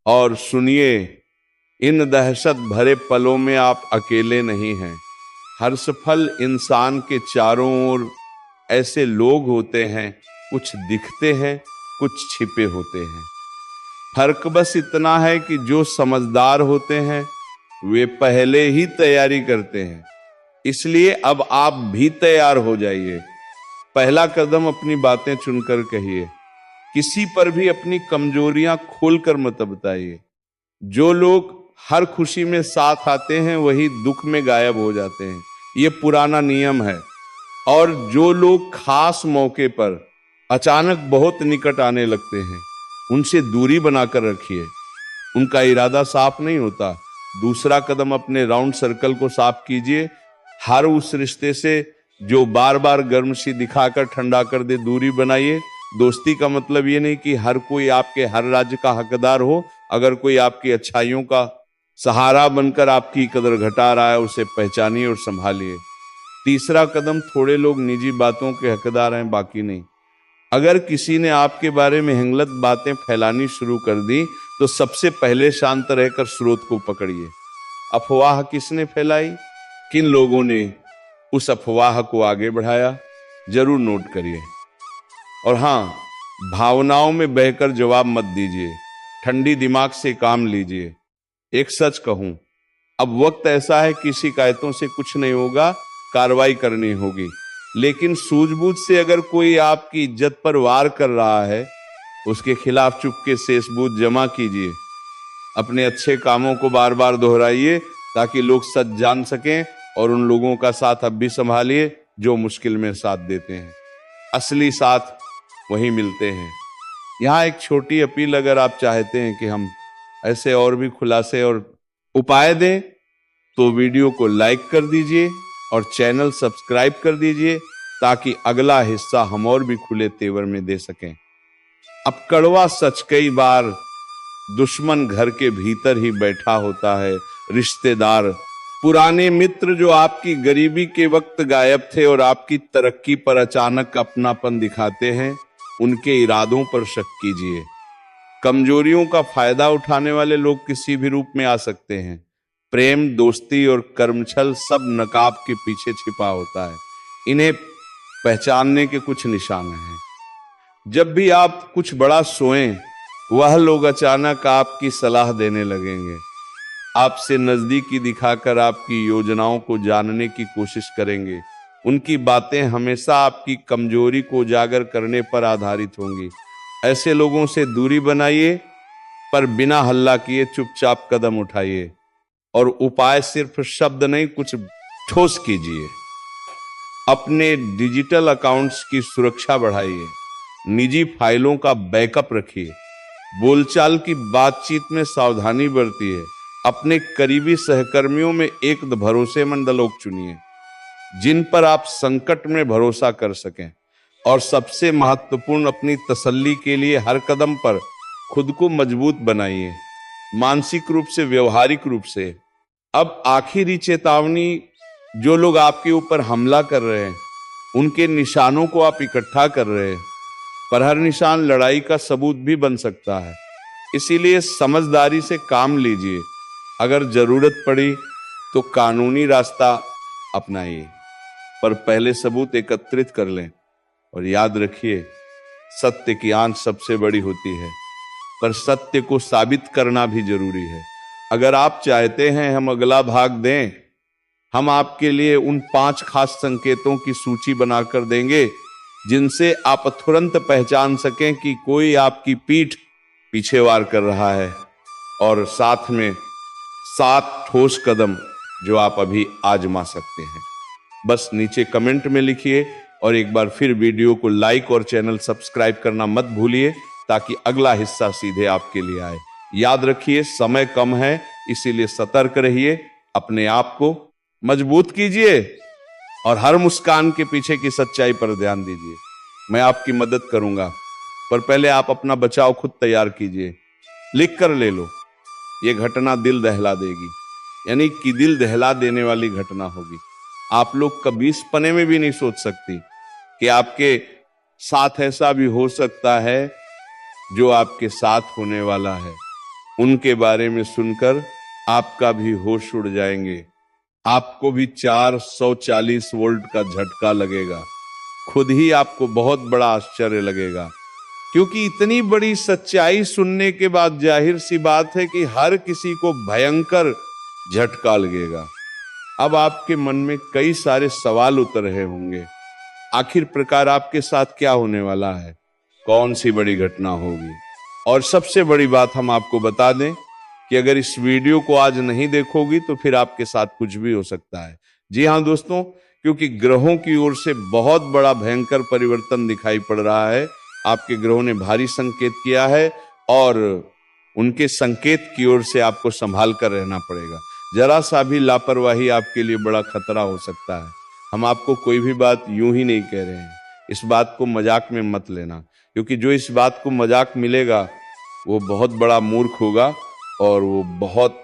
और सुनिए, इन दहशत भरे पलों में आप अकेले नहीं हैं। हर सफल इंसान के चारों ओर ऐसे लोग होते हैं, कुछ दिखते हैं, कुछ छिपे होते हैं। फर्क बस इतना है कि जो समझदार होते हैं वे पहले ही तैयारी करते हैं। इसलिए अब आप भी तैयार हो जाइए। पहला कदम अपनी बातें चुनकर कहिए। किसी पर भी अपनी कमजोरियां खोलकर मत बताइए। जो लोग हर खुशी में साथ आते हैं वही दुख में गायब हो जाते हैं, ये पुराना नियम है। और जो लोग खास मौके पर अचानक बहुत निकट आने लगते हैं उनसे दूरी बनाकर रखिए। उनका इरादा साफ नहीं होता। दूसरा कदम, अपने राउंड सर्कल को साफ कीजिए। हर उस रिश्ते से जो बार बार गर्मशी दिखाकर ठंडा कर दे, दूरी बनाइए। दोस्ती का मतलब ये नहीं कि हर कोई आपके हर राज्य का हकदार हो। अगर कोई आपकी अच्छाइयों का सहारा बनकर आपकी कदर घटा रहा है, उसे पहचानिए और संभालिए। तीसरा कदम, थोड़े लोग निजी बातों के हकदार हैं, बाकी नहीं। अगर किसी ने आपके बारे में गलत बातें फैलानी शुरू कर दी तो सबसे पहले शांत रहकर स्रोत को पकड़िए। अफवाह किसने फैलाई, किन लोगों ने उस अफवाह को आगे बढ़ाया, जरूर नोट करिए। और हाँ, भावनाओं में बहकर जवाब मत दीजिए। ठंडी दिमाग से काम लीजिए। एक सच कहूं, अब वक्त ऐसा है कि शिकायतों से कुछ नहीं होगा, कार्रवाई करनी होगी। लेकिन सूझबूझ से अगर कोई आपकी इज्जत पर वार कर रहा है, उसके खिलाफ चुपके से सबूत जमा कीजिए। अपने अच्छे कामों को बार बार दोहराइए ताकि लोग सच जान सकें। और उन लोगों का साथ अब भी संभालिए जो मुश्किल में साथ देते हैं। असली साथ वहीं मिलते हैं। यहाँ एक छोटी अपील, अगर आप चाहते हैं कि हम ऐसे और भी खुलासे और उपाय दें तो वीडियो को लाइक कर दीजिए और चैनल सब्सक्राइब कर दीजिए ताकि अगला हिस्सा हम और भी खुले तेवर में दे सकें। अब कड़वा सच, कई बार दुश्मन घर के भीतर ही बैठा होता है। रिश्तेदार, पुराने मित्र जो आपकी गरीबी के वक्त गायब थे और आपकी तरक्की पर अचानक अपनापन दिखाते हैं, उनके इरादों पर शक कीजिए। कमजोरियों का फायदा उठाने वाले लोग किसी भी रूप में आ सकते हैं। प्रेम, दोस्ती और कर्मछल सब नकाब के पीछे छिपा होता है। इन्हें पहचानने के कुछ निशान हैं। जब भी आप कुछ बड़ा सोएं, वह लोग अचानक आपकी सलाह देने लगेंगे। आपसे नजदीकी दिखाकर आपकी योजनाओं को जानने की कोशिश करेंगे। उनकी बातें हमेशा आपकी कमजोरी को उजागर करने पर आधारित होंगी। ऐसे लोगों से दूरी बनाइए, पर बिना हल्ला किए चुपचाप कदम उठाइए। और उपाय सिर्फ शब्द नहीं, कुछ ठोस कीजिए। अपने डिजिटल अकाउंट्स की सुरक्षा बढ़ाइए। निजी फाइलों का बैकअप रखिए। बोलचाल की बातचीत में सावधानी बरतिए। अपने करीबी सहकर्मियों में एक भरोसेमंद लोग चुनिए जिन पर आप संकट में भरोसा कर सकें। और सबसे महत्वपूर्ण, अपनी तसल्ली के लिए हर कदम पर खुद को मजबूत बनाइए, मानसिक रूप से, व्यवहारिक रूप से। अब आखिरी चेतावनी, जो लोग आपके ऊपर हमला कर रहे हैं उनके निशानों को आप इकट्ठा कर रहे हैं, पर हर निशान लड़ाई का सबूत भी बन सकता है। इसीलिए समझदारी से काम लीजिए। अगर जरूरत पड़ी तो कानूनी रास्ता अपनाइए, पर पहले सबूत एकत्रित कर लें। और याद रखिए, सत्य की आंच सबसे बड़ी होती है, पर सत्य को साबित करना भी जरूरी है। अगर आप चाहते हैं हम अगला भाग दें, हम आपके लिए उन 5 खास संकेतों की सूची बनाकर देंगे जिनसे आप तुरंत पहचान सकें कि कोई आपकी पीठ पीछे वार कर रहा है। और साथ में 7 ठोस कदम जो आप अभी आजमा सकते हैं। बस नीचे कमेंट में लिखिए और एक बार फिर वीडियो को लाइक और चैनल सब्सक्राइब करना मत भूलिए ताकि अगला हिस्सा सीधे आपके लिए आए। याद रखिए, समय कम है, इसीलिए सतर्क रहिए। अपने आप को मजबूत कीजिए और हर मुस्कान के पीछे की सच्चाई पर ध्यान दीजिए। मैं आपकी मदद करूंगा, पर पहले आप अपना बचाव खुद तैयार कीजिए। लिख कर ले लो, ये घटना दिल दहला देगी, यानी कि दिल दहला देने वाली घटना होगी। आप लोग कभी इस पने में भी नहीं सोच सकती कि आपके साथ ऐसा भी हो सकता है जो आपके साथ होने वाला है। उनके बारे में सुनकर आपका भी होश उड़ जाएंगे। आपको भी 440 वोल्ट का झटका लगेगा। खुद ही आपको बहुत बड़ा आश्चर्य लगेगा, क्योंकि इतनी बड़ी सच्चाई सुनने के बाद जाहिर सी बात है कि हर किसी को भयंकर झटका लगेगा। अब आपके मन में कई सारे सवाल उतर रहे होंगे, आखिर प्रकार आपके साथ क्या होने वाला है, कौन सी बड़ी घटना होगी। और सबसे बड़ी बात हम आपको बता दें कि अगर इस वीडियो को आज नहीं देखोगी तो फिर आपके साथ कुछ भी हो सकता है। जी हाँ दोस्तों, क्योंकि ग्रहों की ओर से बहुत बड़ा भयंकर परिवर्तन दिखाई पड़ रहा है। आपके ग्रहों ने भारी संकेत किया है और उनके संकेत की ओर से आपको संभाल कर रहना पड़ेगा। जरा सा भी लापरवाही आपके लिए बड़ा खतरा हो सकता है। हम आपको कोई भी बात यूं ही नहीं कह रहे हैं, इस बात को मजाक में मत लेना, क्योंकि जो इस बात को मजाक मिलेगा वो बहुत बड़ा मूर्ख होगा और वो बहुत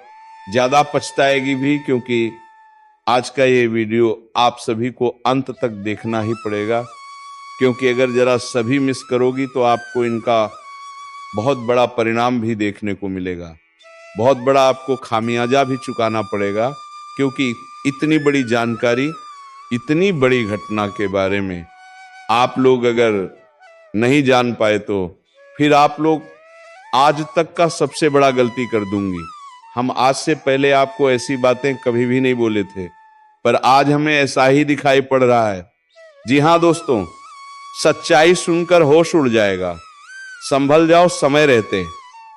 ज्यादा पछताएगी भी, क्योंकि आज का ये वीडियो आप सभी को अंत तक देखना ही पड़ेगा। क्योंकि अगर जरा सभी मिस करोगी तो आपको इनका बहुत बड़ा परिणाम भी देखने को मिलेगा, बहुत बड़ा आपको खामियाजा भी चुकाना पड़ेगा। क्योंकि इतनी बड़ी जानकारी, इतनी बड़ी घटना के बारे में आप लोग अगर नहीं जान पाए तो फिर आप लोग आज तक का सबसे बड़ा गलती कर दूंगी। हम आज से पहले आपको ऐसी बातें कभी भी नहीं बोले थे, पर आज हमें ऐसा ही दिखाई पड़ रहा है। जी हाँ दोस्तों, सच्चाई सुनकर होश उड़ जाएगा। संभल जाओ समय रहते,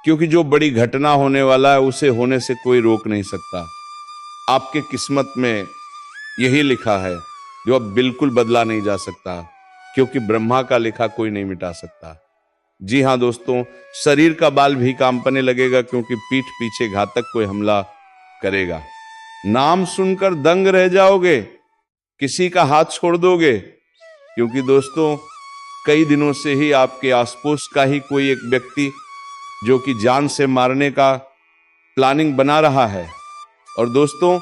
क्योंकि जो बड़ी घटना होने वाला है उसे होने से कोई रोक नहीं सकता। आपके किस्मत में यही लिखा है जो अब बिल्कुल बदला नहीं जा सकता, क्योंकि ब्रह्मा का लिखा कोई नहीं मिटा सकता। जी हाँ दोस्तों, शरीर का बाल भी कांपने लगेगा, क्योंकि पीठ पीछे घातक कोई हमला करेगा। नाम सुनकर दंग रह जाओगे, किसी का हाथ छोड़ दोगे, क्योंकि दोस्तों कई दिनों से ही आपके आसपास का ही कोई एक व्यक्ति जो कि जान से मारने का प्लानिंग बना रहा है। और दोस्तों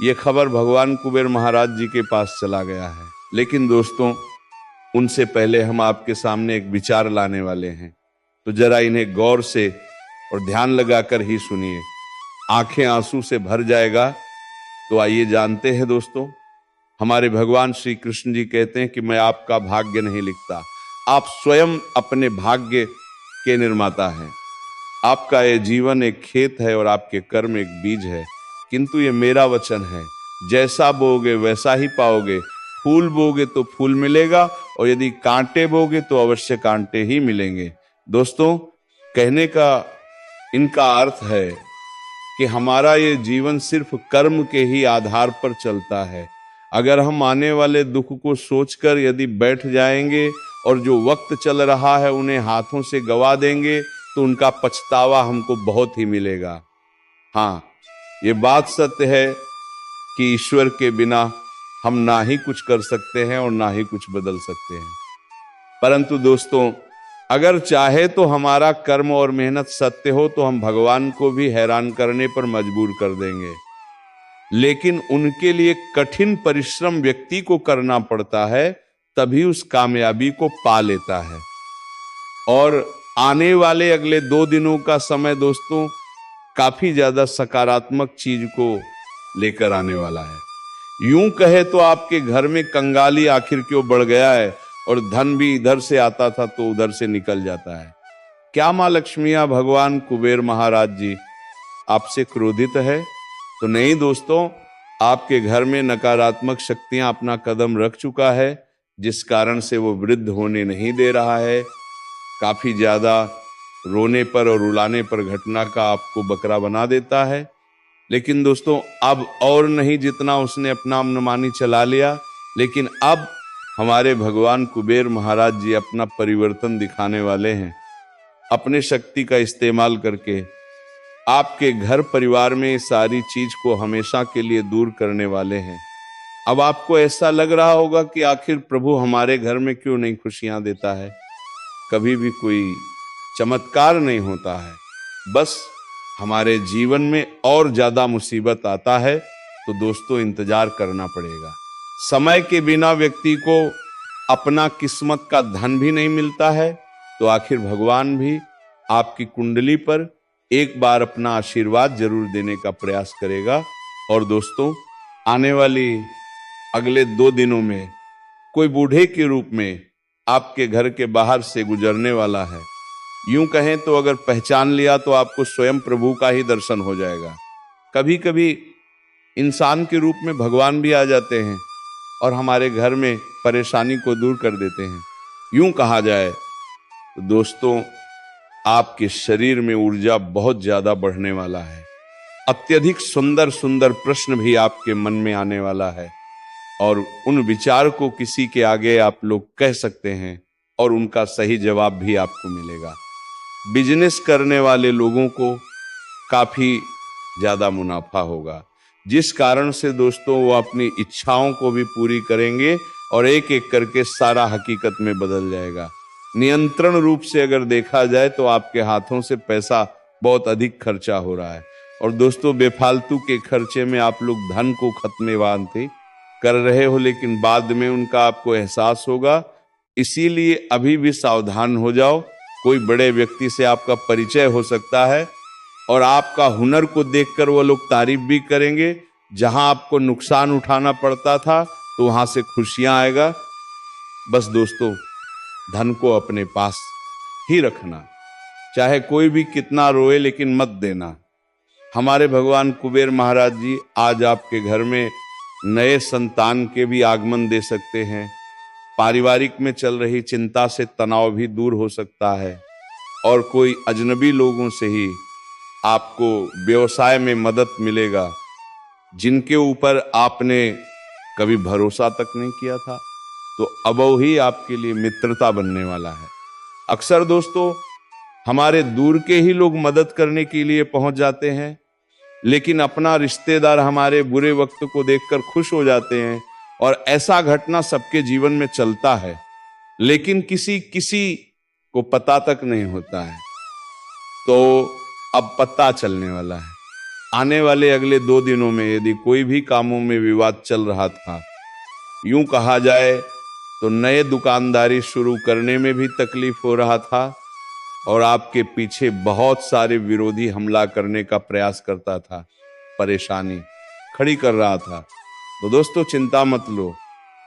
ये खबर भगवान कुबेर महाराज जी के पास चला गया है। लेकिन दोस्तों उनसे पहले हम आपके सामने एक विचार लाने वाले हैं, तो जरा इन्हें गौर से और ध्यान लगाकर ही सुनिए, आंखें आंसू से भर जाएगा। तो आइए जानते हैं दोस्तों, हमारे भगवान श्री कृष्ण जी कहते हैं कि मैं आपका भाग्य नहीं लिखता, आप स्वयं अपने भाग्य के निर्माता हैं। आपका ये जीवन एक खेत है और आपके कर्म एक बीज है, किंतु ये मेरा वचन है, जैसा बोगे वैसा ही पाओगे। फूल बोगे तो फूल मिलेगा, और यदि कांटे बोगे तो अवश्य कांटे ही मिलेंगे। दोस्तों कहने का इनका अर्थ है कि हमारा ये जीवन सिर्फ कर्म के ही आधार पर चलता है। अगर हम आने वाले दुख को सोचकर यदि बैठ जाएंगे और जो वक्त चल रहा है उन्हें हाथों से गवा देंगे तो उनका पछतावा हमको बहुत ही मिलेगा। हाँ, ये बात सत्य है कि ईश्वर के बिना हम ना ही कुछ कर सकते हैं और ना ही कुछ बदल सकते हैं। परंतु दोस्तों अगर चाहे तो हमारा कर्म और मेहनत सत्य हो तो हम भगवान को भी हैरान करने पर मजबूर कर देंगे। लेकिन उनके लिए कठिन परिश्रम व्यक्ति को करना पड़ता है, तभी उस कामयाबी को पा लेता है। और आने वाले अगले 2 दिनों का समय दोस्तों काफी ज्यादा सकारात्मक चीज को लेकर आने वाला है। यूं कहे तो आपके घर में कंगाली आखिर क्यों बढ़ गया है, और धन भी इधर से आता था तो उधर से निकल जाता है। क्या माँ लक्ष्मिया भगवान कुबेर महाराज जी आपसे क्रोधित है? तो नहीं दोस्तों, आपके घर में नकारात्मक शक्तियां अपना कदम रख चुका है, जिस कारण से वो वृद्ध होने नहीं दे रहा है। काफी ज्यादा रोने पर और रुलाने पर घटना का आपको बकरा बना देता है। लेकिन दोस्तों अब और नहीं, जितना उसने अपना मनमानी चला लिया, लेकिन अब हमारे भगवान कुबेर महाराज जी अपना परिवर्तन दिखाने वाले हैं। अपने शक्ति का इस्तेमाल करके आपके घर परिवार में सारी चीज को हमेशा के लिए दूर करने वाले हैं। अब आपको ऐसा लग रहा होगा कि आखिर प्रभु हमारे घर में क्यों नहीं खुशियां देता है, कभी भी कोई चमत्कार नहीं होता है, बस हमारे जीवन में और ज्यादा मुसीबत आता है। तो दोस्तों इंतजार करना पड़ेगा। समय के बिना व्यक्ति को अपना किस्मत का धन भी नहीं मिलता है, तो आखिर भगवान भी आपकी कुंडली पर एक बार अपना आशीर्वाद जरूर देने का प्रयास करेगा। और दोस्तों, आने वाली अगले 2 दिनों में कोई बूढ़े के रूप में आपके घर के बाहर से गुजरने वाला है। यूं कहें तो अगर पहचान लिया तो आपको स्वयं प्रभु का ही दर्शन हो जाएगा। कभी कभी इंसान के रूप में भगवान भी आ जाते हैं और हमारे घर में परेशानी को दूर कर देते हैं। यूं कहा जाए तो दोस्तों, आपके शरीर में ऊर्जा बहुत ज्यादा बढ़ने वाला है। अत्यधिक सुंदर सुंदर प्रश्न भी आपके मन में आने वाला है और उन विचार को किसी के आगे आप लोग कह सकते हैं और उनका सही जवाब भी आपको मिलेगा। बिजनेस करने वाले लोगों को काफी ज्यादा मुनाफा होगा, जिस कारण से दोस्तों वो अपनी इच्छाओं को भी पूरी करेंगे और एक एक करके सारा हकीकत में बदल जाएगा। नियंत्रण रूप से अगर देखा जाए तो आपके हाथों से पैसा बहुत अधिक खर्चा हो रहा है और दोस्तों, बेफालतू के खर्चे में आप लोग धन को खत्मेवांति कर रहे हो, लेकिन बाद में उनका आपको एहसास होगा। इसीलिए अभी भी सावधान हो जाओ। कोई बड़े व्यक्ति से आपका परिचय हो सकता है और आपका हुनर को देखकर वो लोग तारीफ भी करेंगे। जहां आपको नुकसान उठाना पड़ता था तो वहां से खुशियां आएगा। बस दोस्तों, धन को अपने पास ही रखना, चाहे कोई भी कितना रोए लेकिन मत देना। हमारे भगवान कुबेर महाराज जी आज आपके घर में नए संतान के भी आगमन दे सकते हैं। पारिवारिक में चल रही चिंता से तनाव भी दूर हो सकता है और कोई अजनबी लोगों से ही आपको व्यवसाय में मदद मिलेगा, जिनके ऊपर आपने कभी भरोसा तक नहीं किया था, तो अब ही आपके लिए मित्रता बनने वाला है। अक्सर दोस्तों, हमारे दूर के ही लोग मदद करने के लिए पहुंच जाते हैं, लेकिन अपना रिश्तेदार हमारे बुरे वक्त को देखकर खुश हो जाते हैं और ऐसा घटना सबके जीवन में चलता है, लेकिन किसी को पता तक नहीं होता है। तो अब पता चलने वाला है। आने वाले अगले 2 दिनों में यदि कोई भी कामों में विवाद चल रहा था, यूं कहा जाए तो नए दुकानदारी शुरू करने में भी तकलीफ हो रहा था और आपके पीछे बहुत सारे विरोधी हमला करने का प्रयास करता था, परेशानी खड़ी कर रहा था, तो दोस्तों चिंता मत लो।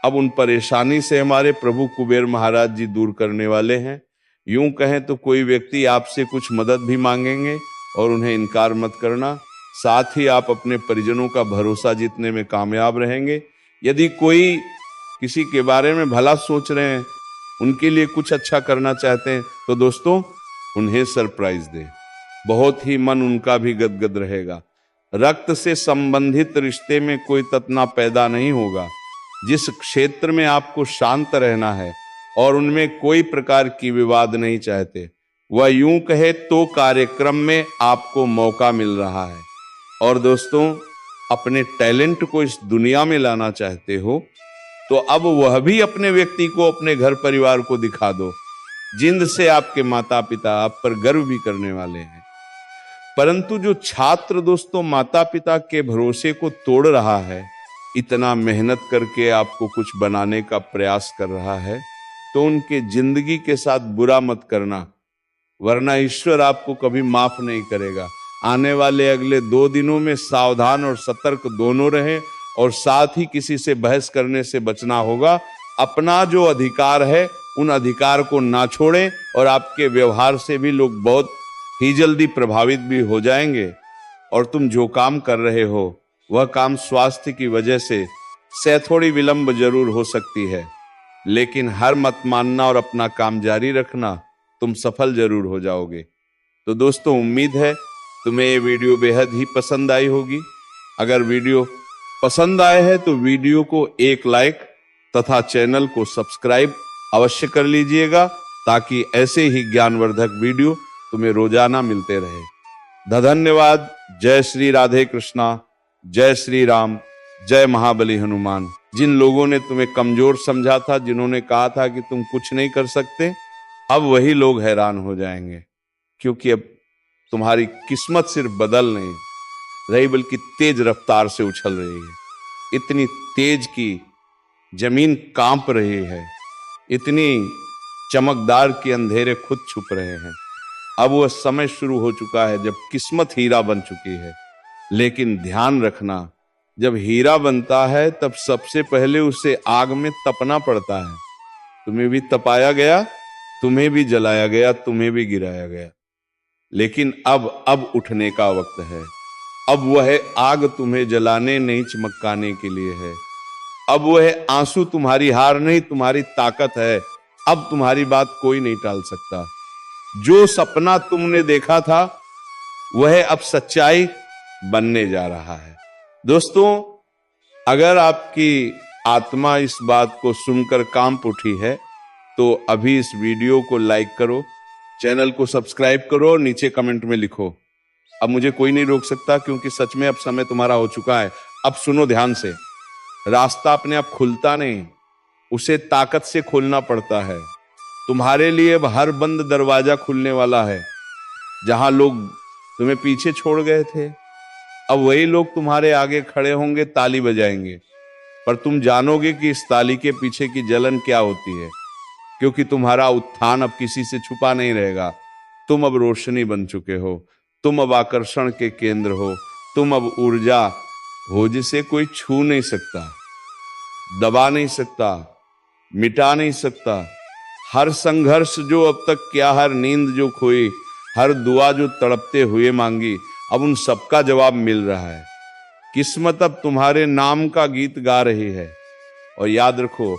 अब उन परेशानी से हमारे प्रभु कुबेर महाराज जी दूर करने वाले हैं। यूं कहें तो कोई व्यक्ति आपसे कुछ मदद भी मांगेंगे और उन्हें इनकार मत करना। साथ ही आप अपने परिजनों का भरोसा जीतने में कामयाब रहेंगे। यदि कोई किसी के बारे में भला सोच रहे हैं, उनके लिए कुछ अच्छा करना चाहते हैं, तो दोस्तों उन्हें सरप्राइज दे। बहुत ही मन उनका भी गदगद रहेगा। रक्त से संबंधित रिश्ते में कोई ततना पैदा नहीं होगा। जिस क्षेत्र में आपको शांत रहना है और उनमें कोई प्रकार की विवाद नहीं चाहते, वह यूं कहे तो कार्यक्रम में आपको मौका मिल रहा है। और दोस्तों, अपने टैलेंट को इस दुनिया में लाना चाहते हो तो अब वह भी अपने व्यक्ति को, अपने घर परिवार को दिखा दो, जिनसे आपके माता पिता आप पर गर्व भी करने वाले हैं। परंतु जो छात्र दोस्तों माता पिता के भरोसे को तोड़ रहा है, इतना मेहनत करके आपको कुछ बनाने का प्रयास कर रहा है, तो उनके जिंदगी के साथ बुरा मत करना, वरना ईश्वर आपको कभी माफ नहीं करेगा। आने वाले अगले 2 दिनों में सावधान और सतर्क दोनों रहें और साथ ही किसी से बहस करने से बचना होगा। अपना जो अधिकार है उन अधिकार को ना छोड़ें और आपके व्यवहार से भी लोग बहुत ही जल्दी प्रभावित भी हो जाएंगे। और तुम जो काम कर रहे हो वह काम स्वास्थ्य की वजह से थोड़ी विलंब जरूर हो सकती है, लेकिन हार मत मानना और अपना काम जारी रखना, तुम सफल जरूर हो जाओगे। तो दोस्तों, उम्मीद है तुम्हें ये वीडियो बेहद ही पसंद आई होगी। अगर वीडियो पसंद आए है तो वीडियो को एक लाइक तथा चैनल को सब्सक्राइब अवश्य कर लीजिएगा, ताकि ऐसे ही ज्ञानवर्धक वीडियो तुम्हें रोजाना मिलते रहे। धन्यवाद। जय श्री राधे कृष्णा, जय श्री राम, जय महाबली हनुमान। जिन लोगों ने तुम्हें कमजोर समझा था, जिन्होंने कहा था कि तुम कुछ नहीं कर सकते, अब वही लोग हैरान हो जाएंगे, क्योंकि अब तुम्हारी किस्मत सिर्फ बदल नहीं रही बल्कि तेज रफ्तार से उछल रही है। इतनी तेज की जमीन कांप रही है, इतनी चमकदार कि अंधेरे खुद छुप रहे हैं। अब वह समय शुरू हो चुका है जब किस्मत हीरा बन चुकी है। लेकिन ध्यान रखना, जब हीरा बनता है तब सबसे पहले उसे आग में तपना पड़ता है। तुम्हें भी तपाया गया, तुम्हें भी जलाया गया, तुम्हें भी गिराया गया, लेकिन अब उठने का वक्त है। अब वह आग तुम्हें जलाने नहीं चमकाने के लिए है। अब वह आंसू तुम्हारी हार नहीं, तुम्हारी ताकत है। अब तुम्हारी बात कोई नहीं टाल सकता। जो सपना तुमने देखा था वह अब सच्चाई बनने जा रहा है। दोस्तों, अगर आपकी आत्मा इस बात को सुनकर कांप उठी है तो अभी इस वीडियो को लाइक करो, चैनल को सब्सक्राइब करो और नीचे कमेंट में लिखो। अब मुझे कोई नहीं रोक सकता, क्योंकि सच में अब समय तुम्हारा हो चुका है। अब सुनो ध्यान से। रास्ता अपने आप खुलता नहीं, उसे ताकत से खोलना पड़ता है। तुम्हारे लिए अब हर बंद दरवाजा खुलने वाला है। जहां लोग तुम्हें पीछे छोड़ गए थे, अब वही लोग तुम्हारे आगे खड़े होंगे, ताली बजाएंगे। पर तुम जानोगे कि इस ताली के पीछे की जलन क्या होती है, क्योंकि तुम्हारा उत्थान अब किसी से छुपा नहीं रहेगा। तुम अब रोशनी बन चुके हो, तुम अब आकर्षण के केंद्र हो, तुम अब ऊर्जा हो जिसे कोई छू नहीं सकता, दबा नहीं सकता, मिटा नहीं सकता। हर संघर्ष जो अब तक किया, हर नींद जो खोई, हर दुआ जो तड़पते हुए मांगी, अब उन सबका जवाब मिल रहा है। किस्मत अब तुम्हारे नाम का गीत गा रही है। और याद रखो,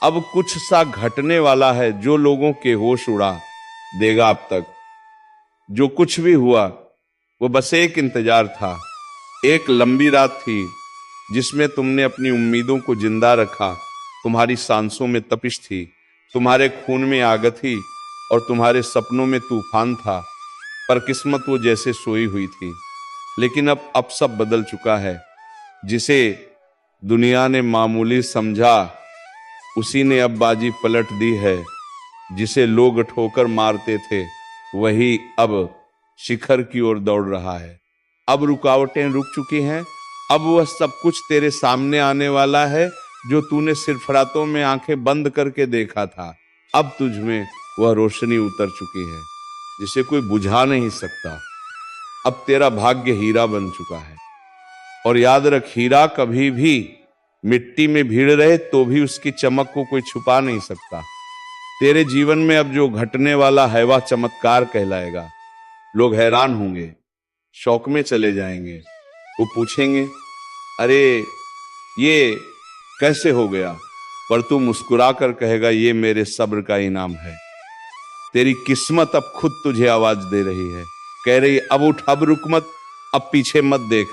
अब कुछ सा घटने वाला है जो लोगों के होश उड़ा देगा। अब तक जो कुछ भी हुआ वो बस एक इंतजार था, एक लंबी रात थी जिसमें तुमने अपनी उम्मीदों को जिंदा रखा। तुम्हारी सांसों में तपिश थी, तुम्हारे खून में आग थी और तुम्हारे सपनों में तूफान था। पर किस्मत वो जैसे सोई हुई थी। लेकिन अब सब बदल चुका है। जिसे दुनिया ने मामूली समझा, उसी ने अब बाजी पलट दी है। जिसे लोग ठोकर मारते थे, वही अब शिखर की ओर दौड़ रहा है। अब रुकावटें रुक चुकी हैं। अब वह सब कुछ तेरे सामने आने वाला है जो तूने सिर्फ रातों में आंखें बंद करके देखा था। अब तुझ में वह रोशनी उतर चुकी है जिसे कोई बुझा नहीं सकता। अब तेरा भाग्य हीरा बन चुका है। और याद रख, हीरा कभी भी मिट्टी में भीड़ रहे तो भी उसकी चमक को कोई छुपा नहीं सकता। तेरे जीवन में अब जो घटने वाला है वह चमत्कार कहलाएगा। लोग हैरान होंगे, शौक में चले जाएंगे। वो पूछेंगे, अरे ये कैसे हो गया? पर तू मुस्कुरा कर कहेगा, ये मेरे सब्र का इनाम है। तेरी किस्मत अब खुद तुझे आवाज दे रही है, कह रही, अब उठ, अब रुक मत, अब पीछे मत देख,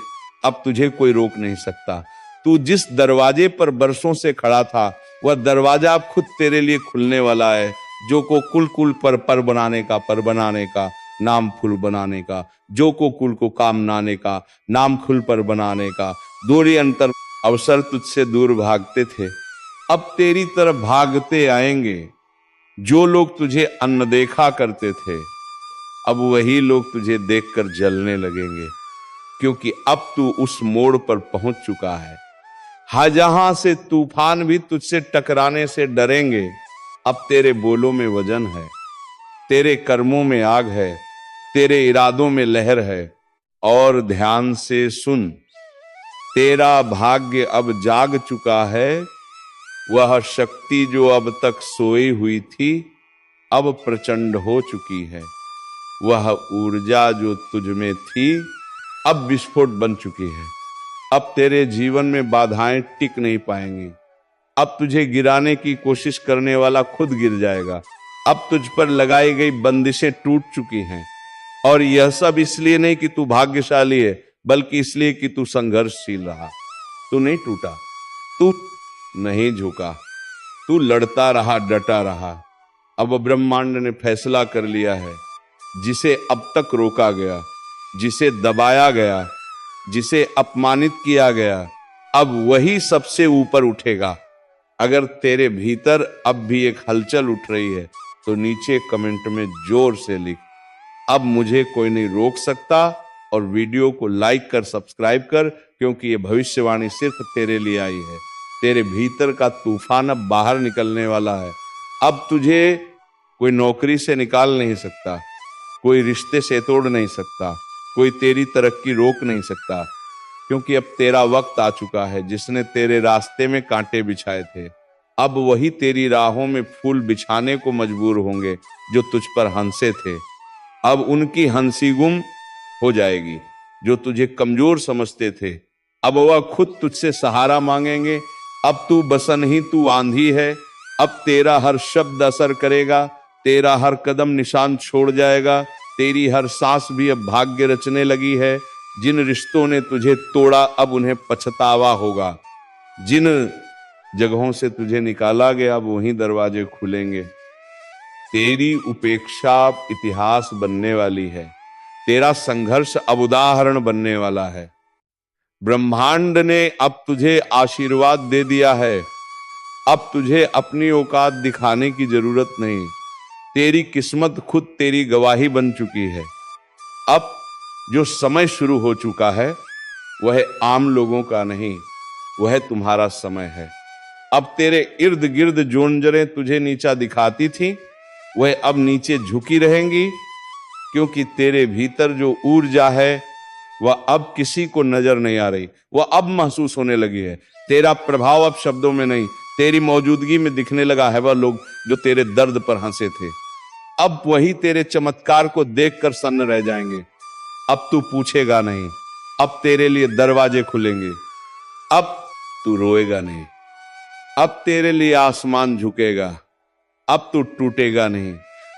अब तुझे कोई रोक नहीं सकता। तू जिस दरवाजे पर बरसों से खड़ा था, वह दरवाजा अब खुद तेरे लिए खुलने वाला है। जो को कुल कुल पर बनाने का, पर बनाने का, नाम फूल बनाने का, जो को कुल को काम नाने का, नाम खुल पर बनाने का। दूरी अंतर अवसर तुझसे दूर भागते थे, अब तेरी तरफ भागते आएंगे। जो लोग तुझे अनदेखा करते थे, अब वही लोग तुझे देखकर जलने लगेंगे, क्योंकि अब तू उस मोड़ पर पहुंच चुका है। जहां से तूफान भी तुझसे टकराने से डरेंगे। अब तेरे बोलों में वजन है, तेरे कर्मों में आग है, तेरे इरादों में लहर है। और ध्यान से सुन, तेरा भाग्य अब जाग चुका है। वह शक्ति जो अब तक सोई हुई थी, अब प्रचंड हो चुकी है। वह ऊर्जा जो तुझ में थी, अब विस्फोट बन चुकी है। अब तेरे जीवन में बाधाएं टिक नहीं पाएंगी। अब तुझे गिराने की कोशिश करने वाला खुद गिर जाएगा। अब तुझ पर लगाई गई बंदिशें टूट चुकी हैं। और यह सब इसलिए नहीं कि तू भाग्यशाली है, बल्कि इसलिए कि तू संघर्षशील रहा। तू नहीं टूटा, तू नहीं झुका, तू लड़ता रहा, डटा रहा। अब ब्रह्मांड ने फैसला कर लिया है। जिसे अब तक रोका गया, जिसे दबाया गया, जिसे अपमानित किया गया, अब वही सबसे ऊपर उठेगा। अगर तेरे भीतर अब भी एक हलचल उठ रही है तो नीचे कमेंट में जोर से लिख, अब मुझे कोई नहीं रोक सकता। और वीडियो को लाइक कर, सब्सक्राइब कर, क्योंकि ये भविष्यवाणी सिर्फ तेरे लिए आई है। तेरे भीतर का तूफान अब बाहर निकलने वाला है। अब तुझे कोई नौकरी से निकाल नहीं सकता, कोई रिश्ते से तोड़ नहीं सकता, कोई तेरी तरक्की रोक नहीं सकता, क्योंकि अब तेरा वक्त आ चुका है। जिसने तेरे रास्ते में कांटे बिछाए थे, अब वही तेरी राहों में फूल बिछाने को मजबूर होंगे जो तुझ पर हंसे थे। अब उनकी हंसी गुम हो जाएगी। जो तुझे कमजोर समझते थे, अब वह खुद तुझसे सहारा मांगेंगे। अब तू बसन ही तू आंधी है, अब तेरा हर शब्द असर करेगा, तेरा हर कदम निशान छोड़ जाएगा, तेरी हर सांस भी अब भाग्य रचने लगी है। जिन रिश्तों ने तुझे तोड़ा अब उन्हें पछतावा होगा, जिन जगहों से तुझे निकाला गया अब वहीं दरवाजे खुलेंगे। तेरी उपेक्षा इतिहास बनने वाली है, तेरा संघर्ष अब उदाहरण बनने वाला है। ब्रह्मांड ने अब तुझे आशीर्वाद दे दिया है, अब तुझे अपनी औकात दिखाने की जरूरत नहीं। तेरी किस्मत खुद तेरी गवाही बन चुकी है। अब जो समय शुरू हो चुका है वह आम लोगों का नहीं, वह तुम्हारा समय है। अब तेरे इर्द गिर्द जो नजरें तुझे नीचा दिखाती थी वह अब नीचे झुकी रहेंगी, क्योंकि तेरे भीतर जो ऊर्जा है वह अब किसी को नजर नहीं आ रही, वह अब महसूस होने लगी है। तेरा प्रभाव अब शब्दों में नहीं, तेरी मौजूदगी में दिखने लगा है। वह लोग जो तेरे दर्द पर हंसे थे अब वही तेरे चमत्कार को देखकर सन्न रह जाएंगे। अब तू पूछेगा नहीं, अब तेरे लिए दरवाजे खुलेंगे। अब तू रोएगा नहीं, अब तेरे लिए आसमान झुकेगा। अब तू टूटेगा नहीं,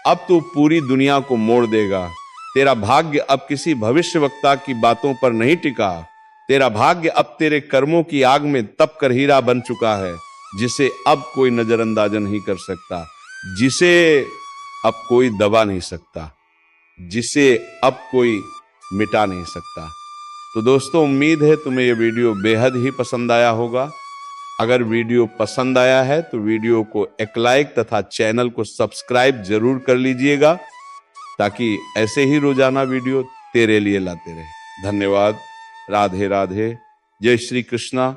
अब तू पूरी दुनिया को मोड़ देगा। तेरा भाग्य अब किसी भविष्यवक्ता की बातों पर नहीं टिका। तेरा भाग्य अब तेरे कर्मों की आग में तप कर हीरा बन चुका है, जिसे अब कोई नजरअंदाज नहीं कर सकता, जिसे अब कोई दबा नहीं सकता, जिसे अब कोई मिटा नहीं सकता। तो दोस्तों, उम्मीद है तुम्हें यह वीडियो बेहद ही पसंद आया होगा। अगर वीडियो पसंद आया है तो वीडियो को एक लाइक तथा चैनल को सब्सक्राइब जरूर कर लीजिएगा, ताकि ऐसे ही रोजाना वीडियो तेरे लिए लाते रहे। धन्यवाद। राधे राधे। जय श्री कृष्णा।